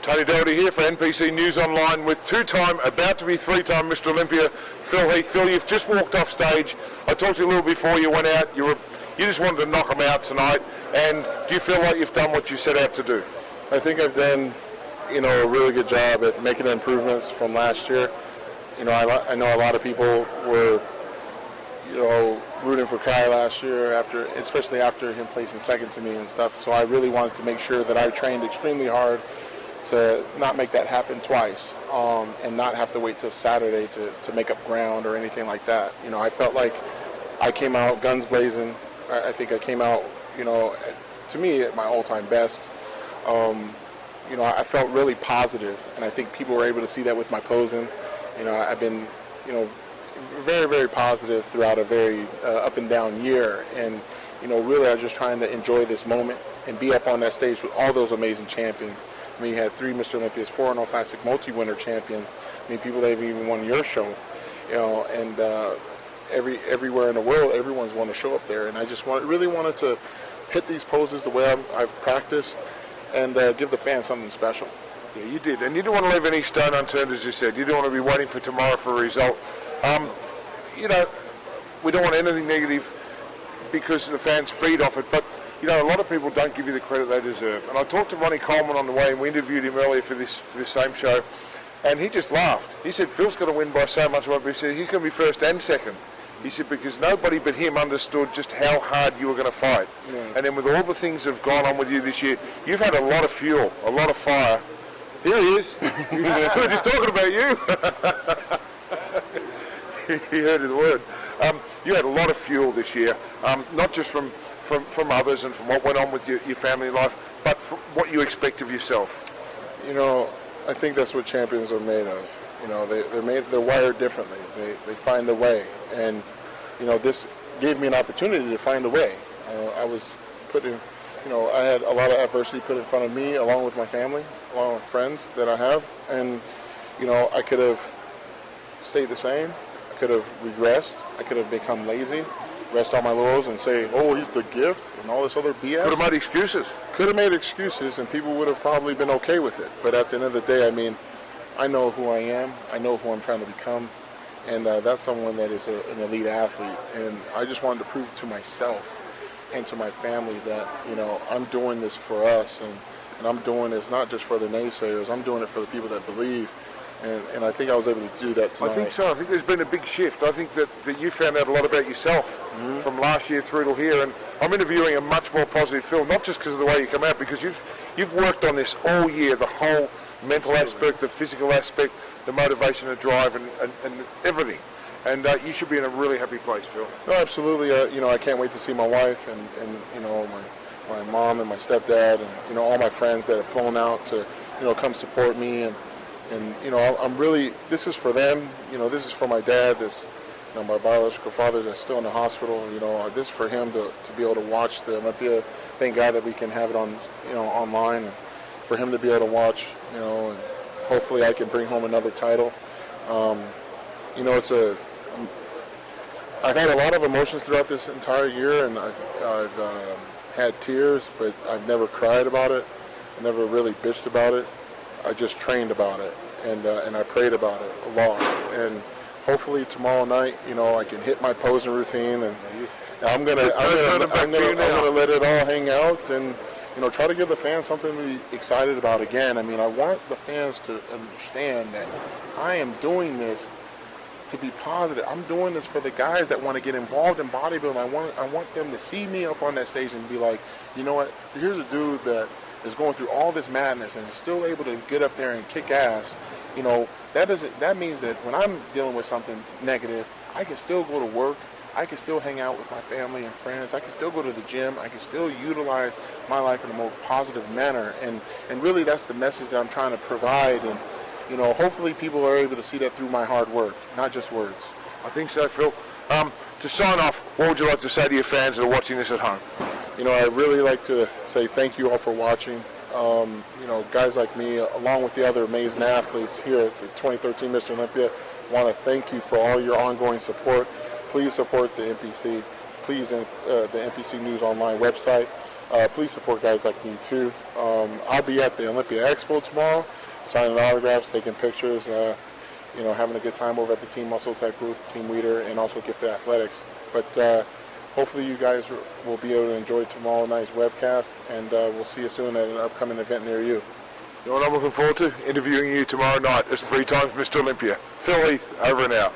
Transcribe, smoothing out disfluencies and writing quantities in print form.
Tony Doherty here for NPC News Online with two-time, about to be three-time Mr. Olympia, Phil Heath. Phil, you've just walked off stage. I talked to you a little before you went out. You just wanted to knock them out tonight. And do you feel like you've done what you set out to do? I think I've done, a really good job at making improvements from last year. I know a lot of people were, rooting for Kai last year, especially after him placing second to me and stuff. So I really wanted to make sure that I trained extremely hard to not make that happen twice, and not have to wait till Saturday to make up ground or anything like that. I felt like I came out guns blazing. I think I came out, to me, at my all-time best. I felt really positive, and I think people were able to see that with my posing. I've been, very, very positive throughout a very up and down year, and really I was just trying to enjoy this moment and be up on that stage with all those amazing champions. I mean, you had 3 Mr. Olympias, 4 No Classic multi-winner champions. I mean, people that have even won your show, and everywhere in the world, everyone's want to show up there, and I just really wanted to hit these poses the way I've practiced and give the fans something special. Yeah, you did, and you didn't want to leave any stone unturned, as you said. You didn't want to be waiting for tomorrow for a result. We don't want anything negative because the fans feed off it, but a lot of people don't give you the credit they deserve. And I talked to Ronnie Coleman on the way, and we interviewed him earlier for this same show, and he just laughed. He said, Phil's going to win by so much. He said, he's going to be first and second. He said, because nobody but him understood just how hard you were going to fight. Yeah. And then with all the things that have gone on with you this year, you've had a lot of fuel, a lot of fire. Here he is. He's talking about you. He heard the word. You had a lot of fuel this year, not just from others and from what went on with your family life, but from what you expect of yourself. I think that's what champions are made of. They're wired differently. They find a way, and this gave me an opportunity to find a way. I was put in, I had a lot of adversity put in front of me, along with my family, along with friends that I have, and I could have stayed the same. I could have regressed. I could have become lazy, rest on my laurels, and say, "Oh, he's the gift," and all this other BS. Could have made excuses. Could have made excuses, and people would have probably been okay with it. But at the end of the day, I mean, I know who I am. I know who I'm trying to become, and that's someone that is an elite athlete. And I just wanted to prove to myself and to my family that I'm doing this for us, and I'm doing this not just for the naysayers. I'm doing it for the people that believe. And I think I was able to do that tonight. I think so. I think there's been a big shift. I think that you found out a lot about yourself from last year through to here. And I'm interviewing a much more positive Phil, not just because of the way you come out, because you've worked on this all year, the whole mental aspect, the physical aspect, the motivation and drive, and everything. And you should be in a really happy place, Phil. No, absolutely. I can't wait to see my wife and my mom and my stepdad and all my friends that have flown out to come support me, and I'm really, this is for them. This is for my dad. This my biological father that's still in the hospital. This is for him to be able to watch the Olympia. Thank God that we can have it on online, and for him to be able to watch. And hopefully I can bring home another title. I've had a lot of emotions throughout this entire year, and I've had tears, but I've never cried about it. I never really bitched about it. I just trained about it, and I prayed about it a lot. And hopefully tomorrow night, I can hit my posing routine, and I'm gonna let it all hang out, and try to give the fans something to be excited about again. I mean, I want the fans to understand that I am doing this to be positive. I'm doing this for the guys that want to get involved in bodybuilding. I want them to see me up on that stage and be like, you know what? Here's a dude that is going through all this madness and is still able to get up there and kick ass. That means that when I'm dealing with something negative, I can still go to work. I can still hang out with my family and friends. I can still go to the gym. I can still utilize my life in a more positive manner. And really that's the message that I'm trying to provide. And, hopefully people are able to see that through my hard work, not just words. I think so, Phil. To sign off, what would you like to say to your fans that are watching this at home? I'd really like to say thank you all for watching. Guys like me, along with the other amazing athletes here at the 2013 Mr. Olympia, want to thank you for all your ongoing support. Please support the NPC. Please, the NPC News Online website. please support guys like me too. I'll be at the Olympia Expo tomorrow, signing autographs, taking pictures, having a good time over at the Team Muscle Tech booth, Team Weeder, and also Gifted Athletics. But hopefully you guys will be able to enjoy tomorrow night's webcast, and we'll see you soon at an upcoming event near you. You know what I'm looking forward to? Interviewing you tomorrow night as 3 times Mr. Olympia. Phil Heath, over and out.